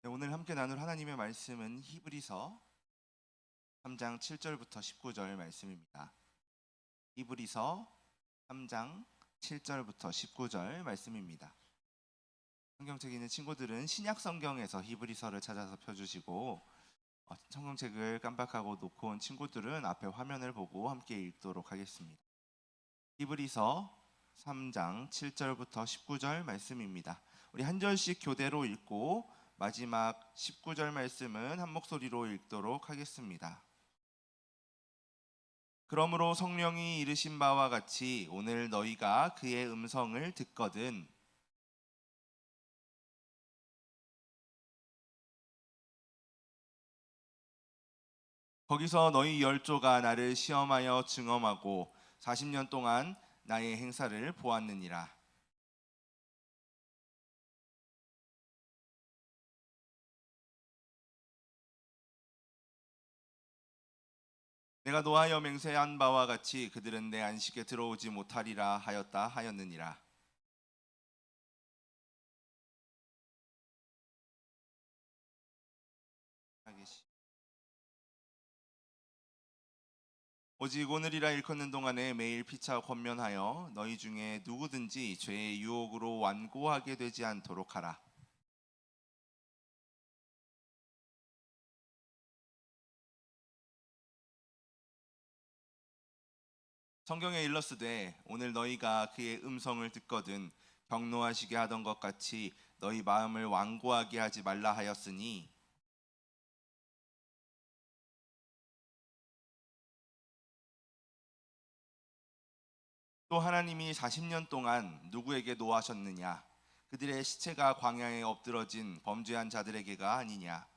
네, 오늘 함께 나눌 하나님의 말씀은 히브리서 3장 7절부터 19절 말씀입니다. 히브리서 3장 7절부터 19절 말씀입니다. 성경책 있는 친구들은 신약 성경에서 히브리서를 찾아서 펴주시고, 성경책을 깜빡하고 놓고 온 친구들은 앞에 화면을 보고 함께 읽도록 하겠습니다. 히브리서 3장 7절부터 19절 말씀입니다. 우리 한 절씩 교대로 읽고 마지막 19절 말씀은 한 목소리로 읽도록 하겠습니다. 그러므로 성령이 이르신 바와 같이 오늘 너희가 그의 음성을 듣거든 거기서 너희 열조가 나를 시험하여 증언하고 40년 동안 나의 행사를 보았느니라. 내가 노하여 맹세한 바와 같이 그들은 내 안식에 들어오지 못하리라 하였느니라. 오직 오늘이라 일컫는 동안에 매일 피차 권면하여 너희 중에 누구든지 죄의 유혹으로 완고하게 되지 않도록 하라. 성경에 일렀으되 오늘 너희가 그의 음성을 듣거든 경노하시게 하던 것 같이 너희 마음을 완고하게 하지 말라 하였으니 또 하나님이 40년 동안 누구에게 노하셨느냐? 그들의 시체가 광야에 엎드러진 범죄한 자들에게가 아니냐?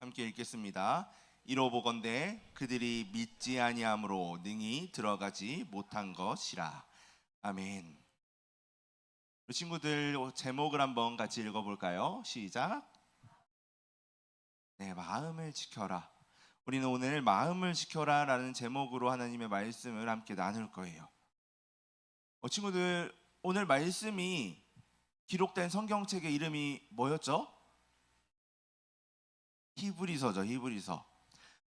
함께 읽겠습니다. 이로 보건대 그들이 믿지 아니함으로 능히 들어가지 못한 것이라. 아멘. 우리 친구들 제목을 한번 같이 읽어볼까요? 시작. 네, 마음을 지켜라. 우리는 오늘 마음을 지켜라 라는 제목으로 하나님의 말씀을 함께 나눌 거예요. 친구들, 오늘 말씀이 기록된 성경책의 이름이 뭐였죠? 히브리서죠. 히브리서.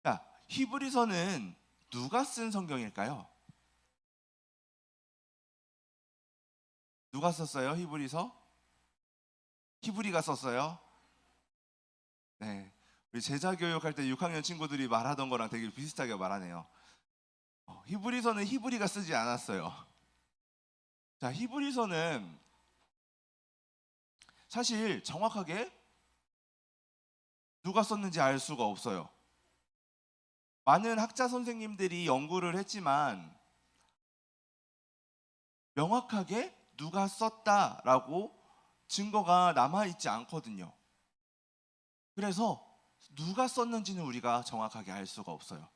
자, 히브리서는 누가 쓴 성경일까요? 누가 썼어요? 히브리서? 히브리가 썼어요? 네. 우리 제자 교육할 때 6학년 친구들이 말하던 거랑 되게 비슷하게 말하네요. 히브리서는 히브리가 쓰지 않았어요. 자, 히브리서는 사실 정확하게 누가 썼는지 알 수가 없어요. 많은 학자 선생님들이 연구를 했지만 명확하게 누가 썼다라고 증거가 남아있지 않거든요. 그래서 누가 썼는지는 우리가 정확하게 알 수가 없어요.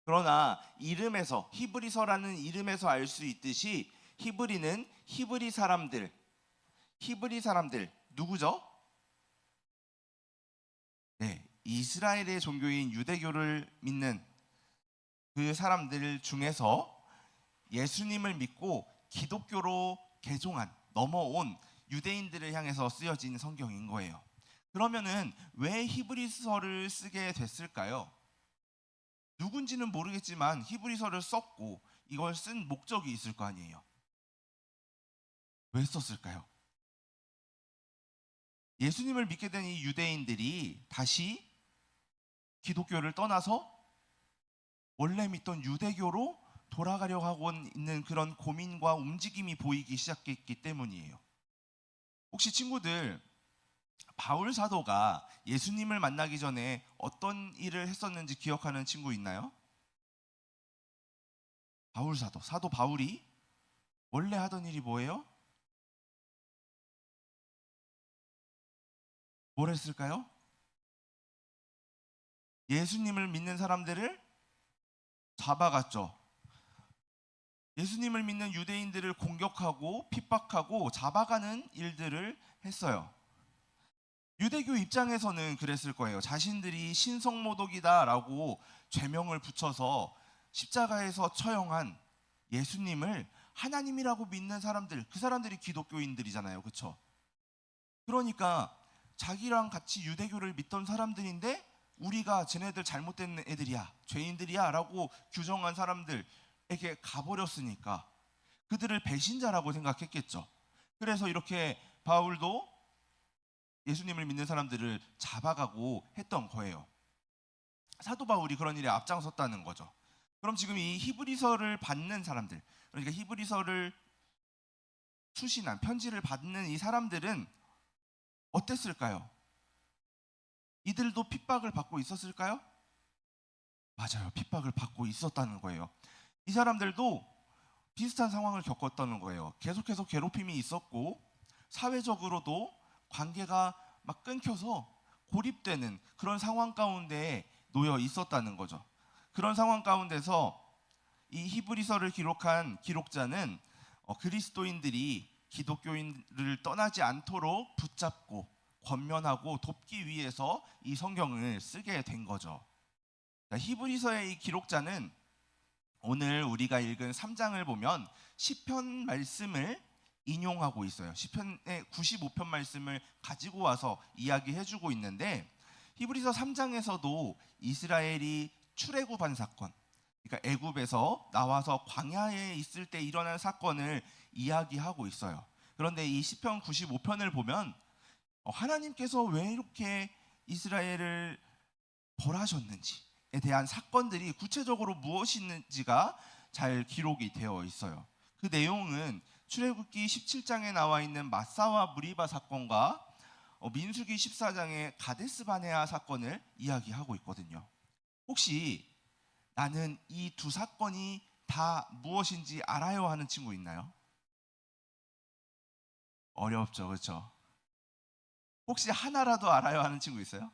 그러나 이름에서, 히브리서라는 이름에서 알 수 있듯이 히브리는 히브리 사람들 누구죠? 네, 이스라엘의 종교인 유대교를 믿는 그 사람들 중에서 예수님을 믿고 기독교로 개종한, 넘어온 유대인들을 향해서 쓰여진 성경인 거예요. 그러면은 왜 히브리서를 쓰게 됐을까요? 누군지는 모르겠지만 히브리서를 썼고 이걸 쓴 목적이 있을 거 아니에요. 왜 썼을까요? 예수님을 믿게 된 이 유대인들이 다시 기독교를 떠나서 원래 믿던 유대교로 돌아가려고 하고 있는 그런 고민과 움직임이 보이기 시작했기 때문이에요. 혹시 친구들, 바울 사도가 예수님을 만나기 전에 어떤 일을 했었는지 기억하는 친구 있나요? 바울 사도 바울이 원래 하던 일이 뭐예요? 뭘 했을까요? 예수님을 믿는 사람들을 잡아갔죠. 예수님을 믿는 유대인들을 공격하고 핍박하고 잡아가는 일들을 했어요. 유대교 입장에서는 그랬을 거예요. 자신들이 신성모독이다라고 죄명을 붙여서 십자가에서 처형한 예수님을 하나님이라고 믿는 사람들, 그 사람들이 기독교인들이잖아요. 그렇죠? 그러니까 자기랑 같이 유대교를 믿던 사람들인데 우리가 쟤네들 잘못된 애들이야, 죄인들이야 라고 규정한 사람들에게 가버렸으니까 그들을 배신자라고 생각했겠죠. 그래서 이렇게 바울도 예수님을 믿는 사람들을 잡아가고 했던 거예요. 사도 바울이 그런 일에 앞장섰다는 거죠. 그럼 지금 이 히브리서를 받는 사람들, 그러니까 히브리서를 수신한 편지를 받는 이 사람들은 어땠을까요? 이들도 핍박을 받고 있었을까요? 맞아요. 핍박을 받고 있었다는 거예요. 이 사람들도 비슷한 상황을 겪었다는 거예요. 계속해서 괴롭힘이 있었고 사회적으로도 관계가 막 끊겨서 고립되는 그런 상황 가운데 놓여 있었다는 거죠. 그런 상황 가운데서 이 히브리서를 기록한 기록자는 그리스도인들이 기독교인들을 떠나지 않도록 붙잡고 권면하고 돕기 위해서 이 성경을 쓰게 된 거죠. 히브리서의 이 기록자는 오늘 우리가 읽은 3장을 보면 시편 말씀을 인용하고 있어요. 시편의 95편 말씀을 가지고 와서 이야기해주고 있는데 히브리서 3장에서도 이스라엘이 출애굽한 사건, 그러니까 애굽에서 나와서 광야에 있을 때 일어난 사건을 이야기하고 있어요. 그런데 이 시편 95편을 보면 하나님께서 왜 이렇게 이스라엘을 벌하셨는지에 대한 사건들이 구체적으로 무엇이 있는지가 잘 기록이 되어 있어요. 그 내용은 출애굽기 17장에 나와 있는 마사와 무리바 사건과 민수기 14장의 가데스 바네아 사건을 이야기하고 있거든요. 혹시 나는 이 두 사건이 다 무엇인지 알아요 하는 친구 있나요? 어렵죠, 그렇죠? 혹시 하나라도 알아요 하는 친구 있어요?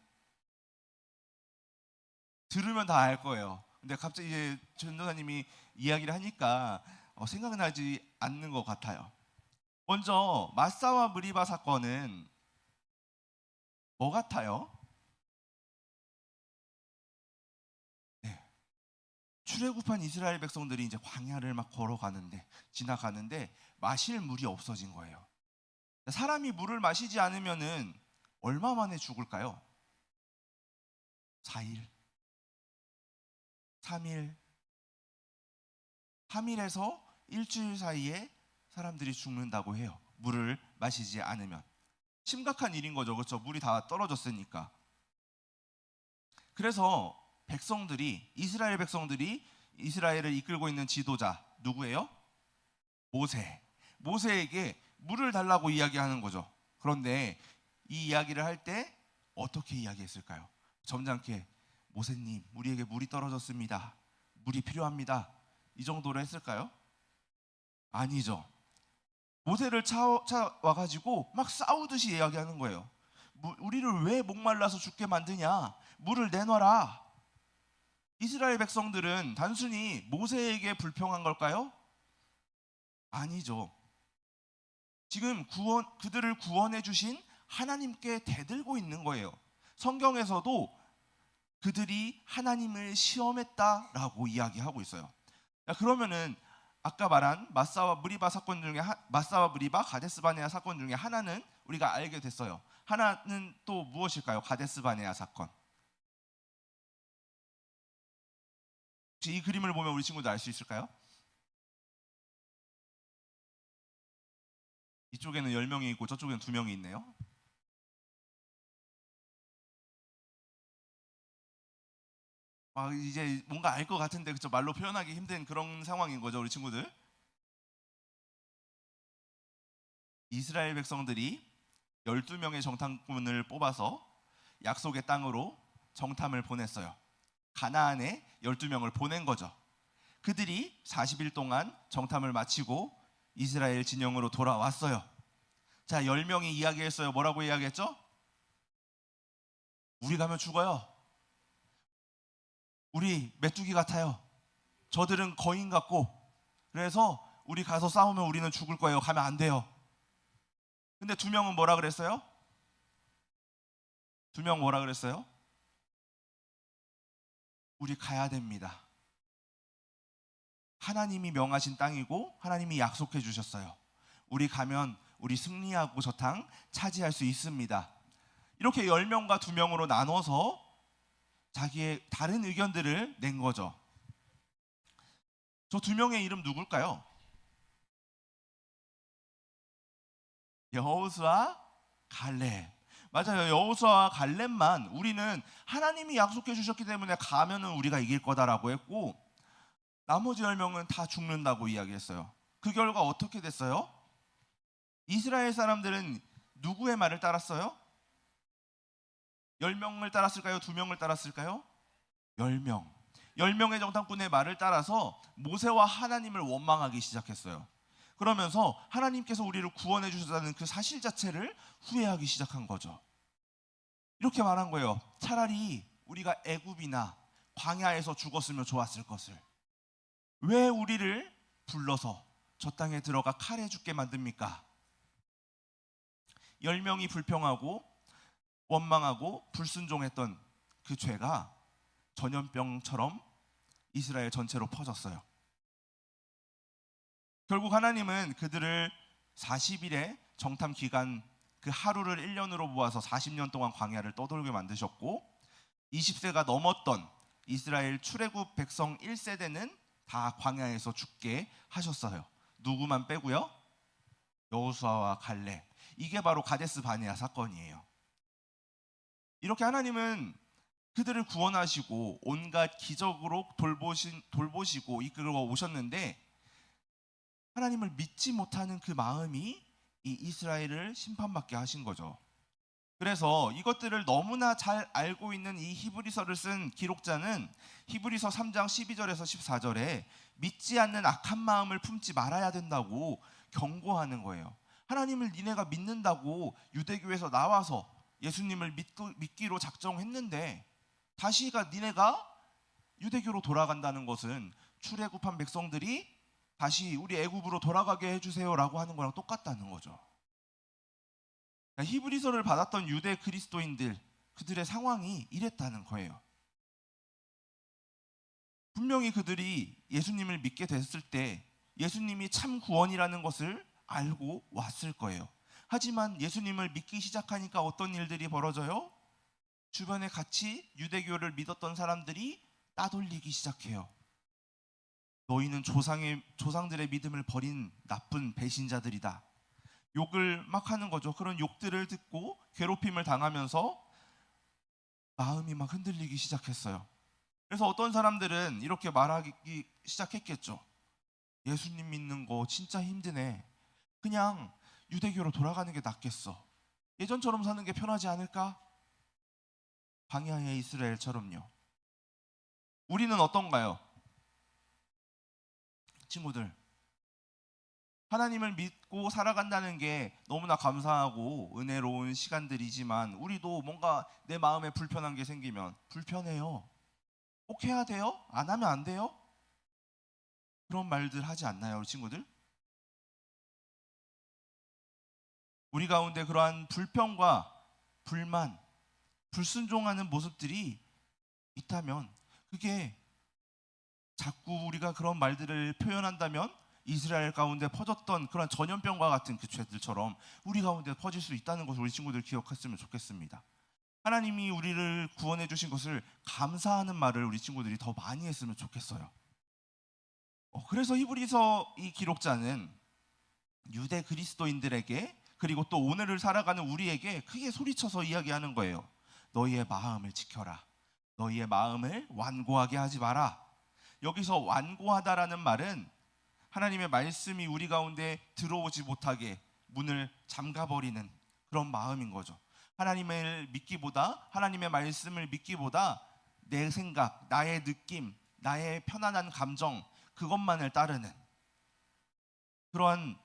들으면 다 알 거예요. 근데 갑자기 이제 전도사님이 이야기를 하니까 생각나지 않는 것 같아요. 먼저 마사와 무리바 사건은 뭐 같아요? 네. 출애굽한 이스라엘 백성들이 이제 광야를 막 걸어가는데 지나가는데 마실 물이 없어진 거예요. 사람이 물을 마시지 않으면은 얼마 만에 죽을까요? 4일, 3일, 3일에서 일주일 사이에 사람들이 죽는다고 해요. 물을 마시지 않으면. 심각한 일인 거죠. 그렇죠? 물이 다 떨어졌으니까. 그래서 이스라엘 백성들이 이스라엘을 이끌고 있는 지도자 누구예요? 모세에게 물을 달라고 이야기하는 거죠. 그런데 이 이야기를 할 때 어떻게 이야기했을까요? 점잖게 모세님, 우리에게 물이 떨어졌습니다. 물이 필요합니다. 이 정도로 했을까요? 아니죠. 모세를 찾아와가지고 막 싸우듯이 이야기하는 거예요. 우리를 왜 목말라서 죽게 만드냐? 물을 내놔라. 이스라엘 백성들은 단순히 모세에게 불평한 걸까요? 아니죠. 지금 그들을 구원해 주신 하나님께 대들고 있는 거예요. 성경에서도 그들이 하나님을 시험했다라고 이야기하고 있어요. 그러면은 아까 말한 마사와 무리바 가데스 바네아 사건 중에 하나는 우리가 알게 됐어요. 하나는 또 무엇일까요? 가데스 바네아 사건. 혹시 이 그림을 보면 우리 친구들 알 수 있을까요? 이쪽에는 10명이 있고 저쪽에는 2명이 있네요. 이제 뭔가 알 것 같은데 그쵸? 말로 표현하기 힘든 그런 상황인 거죠, 우리 친구들. 이스라엘 백성들이 12명의 정탐꾼을 뽑아서 약속의 땅으로 정탐을 보냈어요. 가나안에 12명을 보낸 거죠. 그들이 40일 동안 정탐을 마치고 이스라엘 진영으로 돌아왔어요. 자, 10명이 이야기했어요. 뭐라고 이야기했죠? 우리 가면 죽어요. 우리 메뚜기 같아요. 저들은 거인 같고, 그래서 우리 가서 싸우면 우리는 죽을 거예요. 가면 안 돼요. 근데 2명은 뭐라 그랬어요? 2명 뭐라 그랬어요? 우리 가야 됩니다. 하나님이 명하신 땅이고 하나님이 약속해 주셨어요. 우리 가면 우리 승리하고 저 땅 차지할 수 있습니다. 이렇게 10명과 2명으로 나눠서 자기의 다른 의견들을 낸 거죠. 저 2명의 이름 누굴까요? 여호수아, 갈렙. 맞아요. 여호수아와 갈렙만 우리는 하나님이 약속해 주셨기 때문에 가면은 우리가 이길 거다라고 했고, 나머지 10명은 다 죽는다고 이야기했어요. 그 결과 어떻게 됐어요? 이스라엘 사람들은 누구의 말을 따랐어요? 10명을 따랐을까요? 2명을 따랐을까요? 10명. 10명의 정탐꾼의 말을 따라서 모세와 하나님을 원망하기 시작했어요. 그러면서 하나님께서 우리를 구원해 주셨다는 그 사실 자체를 후회하기 시작한 거죠. 이렇게 말한 거예요. 차라리 우리가 애굽이나 광야에서 죽었으면 좋았을 것을. 왜 우리를 불러서 저 땅에 들어가 칼에 죽게 만듭니까? 10명이 불평하고 원망하고 불순종했던 그 죄가 전염병처럼 이스라엘 전체로 퍼졌어요. 결국 하나님은 그들을 40일의 정탐 기간, 그 하루를 1년으로 모아서 40년 동안 광야를 떠돌게 만드셨고, 20세가 넘었던 이스라엘 출애굽 백성 1세대는 다 광야에서 죽게 하셨어요. 누구만 빼고요? 여호수아와 갈렙. 이게 바로 가데스 바네아 사건이에요. 이렇게 하나님은 그들을 구원하시고 온갖 기적으로 돌보시고 이끌어 오셨는데, 하나님을 믿지 못하는 그 마음이 이 이스라엘을 심판받게 하신 거죠. 그래서 이것들을 너무나 잘 알고 있는 이 히브리서를 쓴 기록자는 히브리서 3장 12절에서 14절에 믿지 않는 악한 마음을 품지 말아야 된다고 경고하는 거예요. 하나님을 니네가 믿는다고 유대교에서 나와서 예수님을 믿기로 작정했는데, 다시가 니네가 유대교로 돌아간다는 것은 출애굽한 백성들이 다시 우리 애굽으로 돌아가게 해주세요라고 하는 거랑 똑같다는 거죠. 히브리서를 받았던 유대 그리스도인들, 그들의 상황이 이랬다는 거예요. 분명히 그들이 예수님을 믿게 됐을 때 예수님이 참 구원이라는 것을 알고 왔을 거예요. 하지만 예수님을 믿기 시작하니까 어떤 일들이 벌어져요? 주변에 같이 유대교를 믿었던 사람들이 따돌리기 시작해요. 너희는 조상들의 믿음을 버린 나쁜 배신자들이다. 욕을 막 하는 거죠. 그런 욕들을 듣고 괴롭힘을 당하면서 마음이 막 흔들리기 시작했어요. 그래서 어떤 사람들은 이렇게 말하기 시작했겠죠. 예수님 믿는 거 진짜 힘드네. 그냥 유대교로 돌아가는 게 낫겠어. 예전처럼 사는 게 편하지 않을까? 광야의 이스라엘처럼요. 우리는 어떤가요? 친구들, 하나님을 믿고 살아간다는 게 너무나 감사하고 은혜로운 시간들이지만, 우리도 뭔가 내 마음에 불편한 게 생기면 불편해요. 꼭 해야 돼요? 안 하면 안 돼요? 그런 말들 하지 않나요, 우리 친구들? 우리 가운데 그러한 불평과 불만, 불순종하는 모습들이 있다면, 그게 자꾸 우리가 그런 말들을 표현한다면 이스라엘 가운데 퍼졌던 그런 전염병과 같은 그 죄들처럼 우리 가운데 퍼질 수 있다는 것을 우리 친구들 기억했으면 좋겠습니다. 하나님이 우리를 구원해 주신 것을 감사하는 말을 우리 친구들이 더 많이 했으면 좋겠어요. 그래서 히브리서 이 기록자는 유대 그리스도인들에게, 그리고 또 오늘을 살아가는 우리에게 크게 소리쳐서 이야기하는 거예요. 너희의 마음을 지켜라. 너희의 마음을 완고하게 하지 마라. 여기서 완고하다라는 말은 하나님의 말씀이 우리 가운데 들어오지 못하게 문을 잠가버리는 그런 마음인 거죠. 하나님을 믿기보다, 하나님의 말씀을 믿기보다 내 생각, 나의 느낌, 나의 편안한 감정, 그것만을 따르는 그러한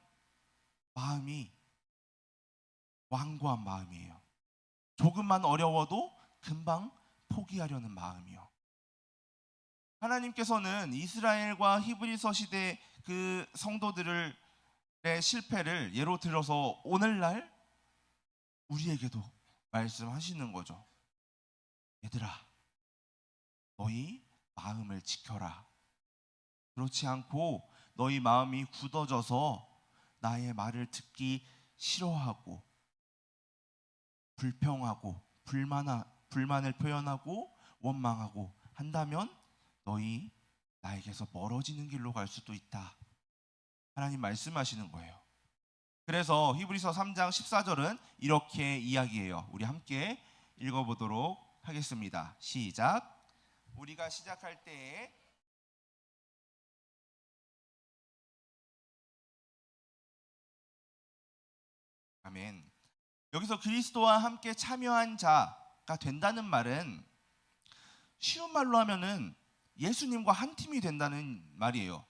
마음이 완고한 마음이에요. 조금만 어려워도 금방 포기하려는 마음이요. 하나님께서는 이스라엘과 히브리서 시대 그 성도들의 실패를 예로 들어서 오늘날 우리에게도 말씀하시는 거죠. 얘들아, 너희 마음을 지켜라. 그렇지 않고 너희 마음이 굳어져서 나의 말을 듣기 싫어하고 불평하고 불만을 표현하고 원망하고 한다면 너희 나에게서 멀어지는 길로 갈 수도 있다. 하나님 말씀하시는 거예요. 그래서 히브리서 3장 14절은 이렇게 이야기해요. 우리 함께 읽어보도록 하겠습니다. 시작. 우리가 시작할 때에 아멘. 여기서 그리스도와 함께 참여한 자가 된다는 말은 쉬운 말로 하면은 예수님과 한 팀이 된다는 말이에요.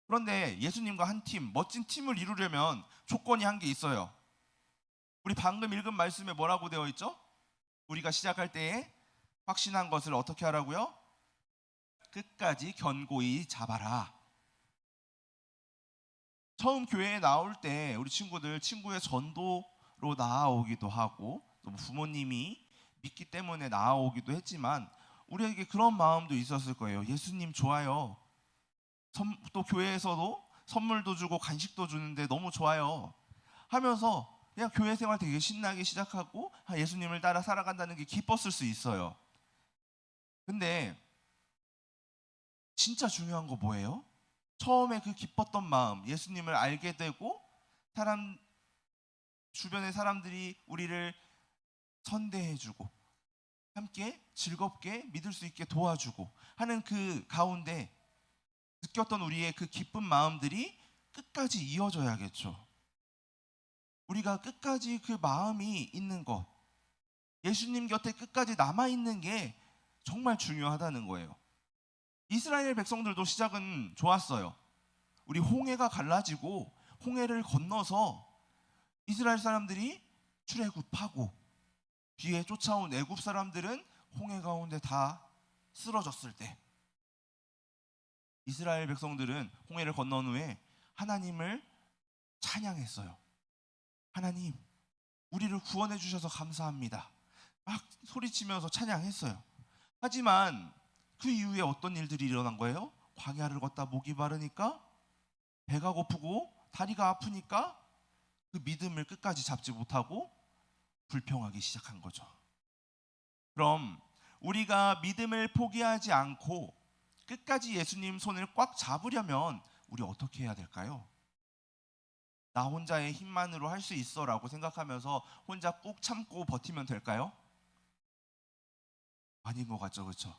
그런데 예수님과 한 팀, 멋진 팀을 이루려면 조건이 한 게 있어요. 우리 방금 읽은 말씀에 뭐라고 되어 있죠? 우리가 시작할 때에 확신한 것을 어떻게 하라고요? 끝까지 견고히 잡아라. 처음 교회에 나올 때 우리 친구의 전도로 나아오기도 하고 또 부모님이 믿기 때문에 나아오기도 했지만 우리에게 그런 마음도 있었을 거예요. 예수님 좋아요. 또 교회에서도 선물도 주고 간식도 주는데 너무 좋아요 하면서 그냥 교회 생활 되게 신나게 시작하고 예수님을 따라 살아간다는 게 기뻤을 수 있어요. 근데 진짜 중요한 거 뭐예요? 처음에 그 기뻤던 마음, 예수님을 알게 되고 주변의 사람들이 우리를 선대해주고 함께 즐겁게 믿을 수 있게 도와주고 하는 그 가운데 느꼈던 우리의 그 기쁜 마음들이 끝까지 이어져야겠죠. 우리가 끝까지 그 마음이 있는 것, 예수님 곁에 끝까지 남아있는 게 정말 중요하다는 거예요. 이스라엘 백성들도 시작은 좋았어요. 우리 홍해가 갈라지고 홍해를 건너서 이스라엘 사람들이 출애굽하고 뒤에 쫓아온 애굽 사람들은 홍해 가운데 다 쓰러졌을 때 이스라엘 백성들은 홍해를 건넌 후에 하나님을 찬양했어요. 하나님, 우리를 구원해 주셔서 감사합니다. 막 소리치면서 찬양했어요. 하지만 그 이후에 어떤 일들이 일어난 거예요? 광야를 걷다 목이 마르니까, 배가 고프고 다리가 아프니까 그 믿음을 끝까지 잡지 못하고 불평하기 시작한 거죠. 그럼 우리가 믿음을 포기하지 않고 끝까지 예수님 손을 꽉 잡으려면 우리 어떻게 해야 될까요? 나 혼자의 힘만으로 할 수 있어 라고 생각하면서 혼자 꾹 참고 버티면 될까요? 아닌 것 같죠, 그렇죠?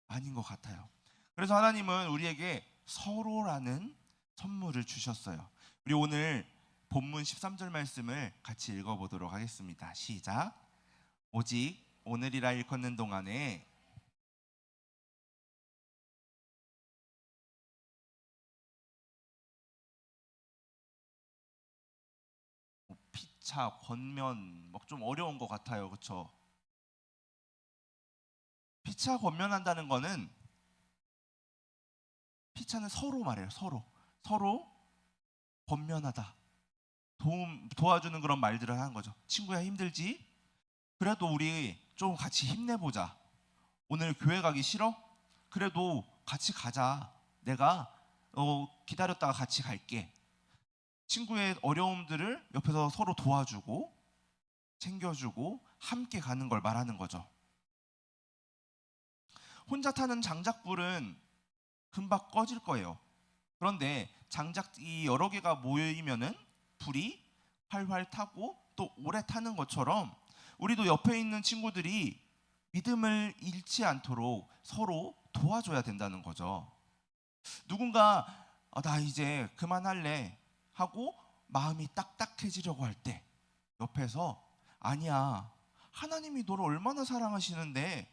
아닌 것 같아요. 그래서 하나님은 우리에게 서로라는 선물을 주셨어요. 우리 오늘 본문 13절 말씀을 같이 읽어보도록 하겠습니다. 시작. 오직 오늘이라 일컫는 동안에 피차, 권면 막 좀 어려운 것 같아요, 그렇죠? 피차 권면한다는 거는 피차는 서로 말해요. 서로 권면하다, 도와주는 그런 말들을 하는 거죠. 친구야 힘들지? 그래도 우리 좀 같이 힘내보자. 오늘 교회 가기 싫어? 그래도 같이 가자. 내가 기다렸다가 같이 갈게. 친구의 어려움들을 옆에서 서로 도와주고 챙겨주고 함께 가는 걸 말하는 거죠. 혼자 타는 장작불은 금방 꺼질 거예요. 그런데 장작이 여러 개가 모이면은 불이 활활 타고 또 오래 타는 것처럼 우리도 옆에 있는 친구들이 믿음을 잃지 않도록 서로 도와줘야 된다는 거죠. 누군가 나 이제 그만할래 하고 마음이 딱딱해지려고 할 때 옆에서 아니야, 하나님이 너를 얼마나 사랑하시는데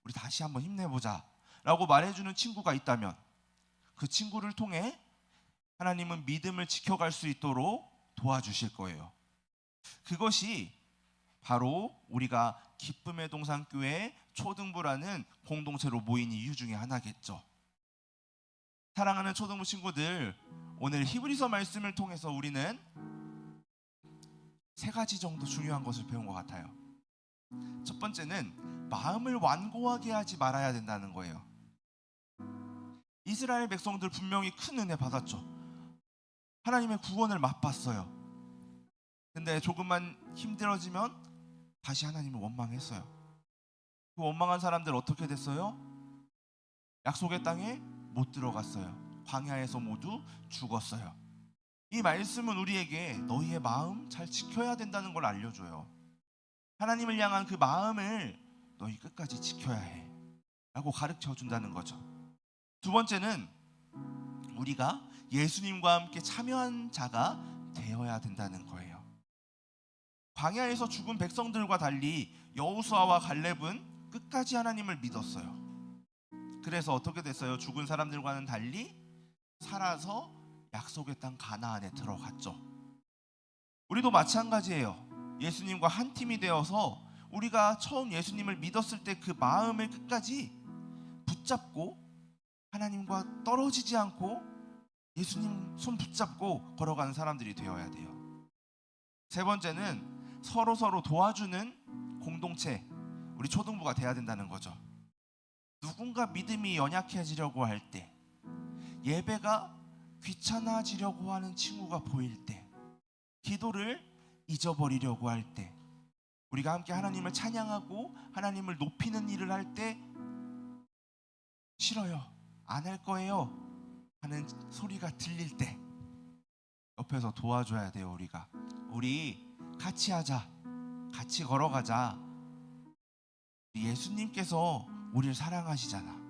우리 다시 한번 힘내보자 라고 말해주는 친구가 있다면 그 친구를 통해 하나님은 믿음을 지켜갈 수 있도록 도와주실 거예요. 그것이 바로 우리가 기쁨의 동산교회 초등부라는 공동체로 모인 이유 중에 하나겠죠. 사랑하는 초등부 친구들, 오늘 히브리서 말씀을 통해서 우리는 3가지 정도 중요한 것을 배운 것 같아요. 첫 번째는 마음을 완고하게 하지 말아야 된다는 거예요. 이스라엘 백성들 분명히 큰 은혜 받았죠. 하나님의 구원을 맛봤어요. 근데 조금만 힘들어지면 다시 하나님을 원망했어요. 그 원망한 사람들 어떻게 됐어요? 약속의 땅에 못 들어갔어요. 광야에서 모두 죽었어요. 이 말씀은 우리에게 너희의 마음 잘 지켜야 된다는 걸 알려줘요. 하나님을 향한 그 마음을 너희 끝까지 지켜야 해 라고 가르쳐 준다는 거죠. 두 번째는 우리가 예수님과 함께 참여한 자가 되어야 된다는 거예요. 광야에서 죽은 백성들과 달리 여호수아와 갈렙은 끝까지 하나님을 믿었어요. 그래서 어떻게 됐어요? 죽은 사람들과는 달리 살아서 약속의 땅 가나안에 들어갔죠. 우리도 마찬가지예요. 예수님과 한 팀이 되어서 우리가 처음 예수님을 믿었을 때 그 마음을 끝까지 붙잡고 하나님과 떨어지지 않고 예수님 손 붙잡고 걸어가는 사람들이 되어야 돼요. 세 번째는 서로 도와주는 공동체, 우리 초등부가 돼야 된다는 거죠. 누군가 믿음이 연약해지려고 할 때, 예배가 귀찮아지려고 하는 친구가 보일 때, 기도를 잊어버리려고 할 때, 우리가 함께 하나님을 찬양하고 하나님을 높이는 일을 할 때 싫어요, 안 할 거예요 하는 소리가 들릴 때 옆에서 도와줘야 돼요. 우리 같이 하자, 같이 걸어가자. 예수님께서 우리를 사랑하시잖아.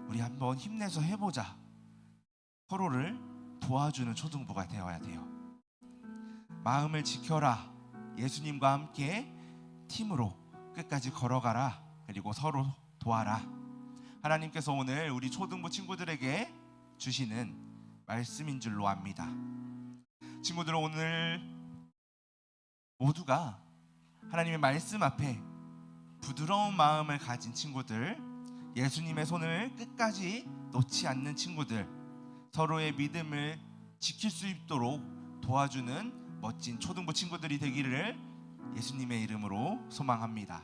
우리 한번 힘내서 해보자. 서로를 도와주는 초등부가 되어야 돼요. 마음을 지켜라. 예수님과 함께 팀으로 끝까지 걸어가라. 그리고 서로 도와라. 하나님께서 오늘 우리 초등부 친구들에게 주시는 말씀인 줄로 압니다. 친구들, 오늘 모두가 하나님의 말씀 앞에 부드러운 마음을 가진 친구들, 예수님의 손을 끝까지 놓지 않는 친구들, 서로의 믿음을 지킬 수 있도록 도와주는 멋진 초등부 친구들이 되기를 예수님의 이름으로 소망합니다.